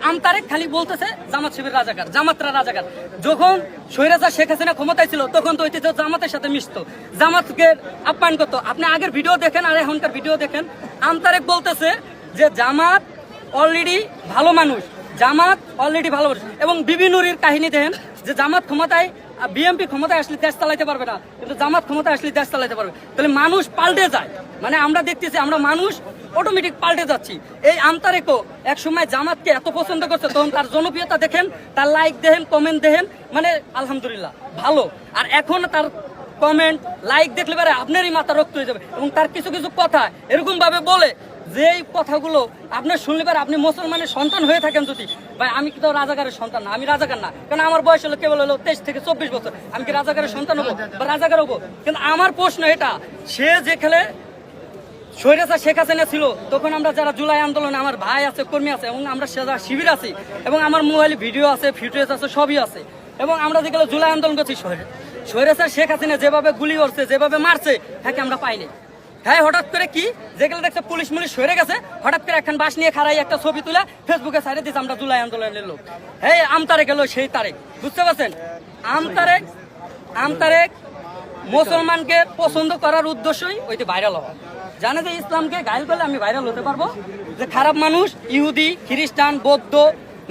আমতারেক খালি বলতেছে জামাত শিবির রাজাকার, জামাতরা রাজাকার। যখন স্বৈরাচার শেখ হাসিনা ক্ষমতায় ছিল তখন তো ঐতিহ্য জামাতের সাথে মিশতো, জামাতকে আপ্যায়ন করতো। আপনি আগের ভিডিও দেখেন আর এখনকার ভিডিও দেখেন, আমতারেক বলতেছে যে জামাত অলরেডি ভালো মানুষ, জামাত অলরেডি ভালো মানুষ। এবং বিবি নুরির কাহিনী দেখেন যে জামাত ক্ষমতায়, বিএনপি ক্ষমতায় আসলে দেশ চালাইতে পারবে না, কিন্তু জামাত ক্ষমতায় আসলে দেশ চালাইতে পারবে। তাহলে মানুষ পাল্টে যায়, মানে আমরা দেখতেছি আমরা মানুষ অটোমেটিক পাল্টে যাচ্ছি। এই আমতারেকও এক সময় জামাতকে এত পছন্দ করছে, তখন তার জনপ্রিয়তা দেখেন, তার লাইক দেখেন, কমেন্ট দেখেন, মানে আলহামদুলিল্লাহ ভালো। আর এখন তার কমেন্ট লাইক দেখলে পারে আপনারই মাথা রক্ত হয়ে যাবে। এবং তার কিছু কিছু কথা এরকম ভাবে বলে যেই কথাগুলো আপনার শুনলে পারে আপনি মুসলমানের সন্তান হয়ে থাকেন যদি, ভাই আমি কি তো রাজাকারের সন্তান না, আমি রাজাকার না, কারণ আমার বয়স হলো কেবল হলো 23 থেকে 24 বছর, আমি কি রাজাকারের সন্তান হবো বা রাজাকার হবো? কিন্তু আমার প্রশ্ন এটা, সে যেখানে স্বৈরাচার শেখ হাসিনা ছিল তখন আমরা যারা জুলাই আন্দোলনে, আমার ভাই আছে, কর্মী আছে, এবং আমরা যারা শিবির আছি, এবং আমার মোবাইলে ভিডিও আছে, ফুটেজ আছে, সবই আছে, এবং আমরা যেগুলো জুলাই আন্দোলন করছি, স্বৈরাচার শেখ হাসিনা যেভাবে গুলি করছে, যেভাবে মারছে, তাকে আমরা পাইনি। হ্যাঁ, হঠাৎ করে কি যেগুলো দেখছে পুলিশ মুলিশ সরে গেছে, হঠাৎ করে এখন বাস নিয়ে খাড়াই একটা ছবি তুলে ফেসবুকে ছাড়ে দিচ্ছে আমরা জুলাই আন্দোলনের লোক। হ্যাঁ, আমতারেক গেল সেই তারেক, বুঝতে পারছেন? আমতারেক মুসলমানকে পছন্দ করার উদ্দেশ্যই ওইটি ভাইরাল হওয়া, জানে যে ইসলামকে গাইল করলে আমি ভাইরাল হতে পারবো, যে খারাপ মানুষ ইহুদি, খ্রিস্টান, বৌদ্ধ,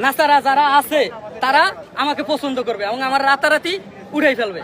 নাসারা যারা আছে তারা আমাকে পছন্দ করবে এবং আমার রাতারাতি উড়াই ফেলবে।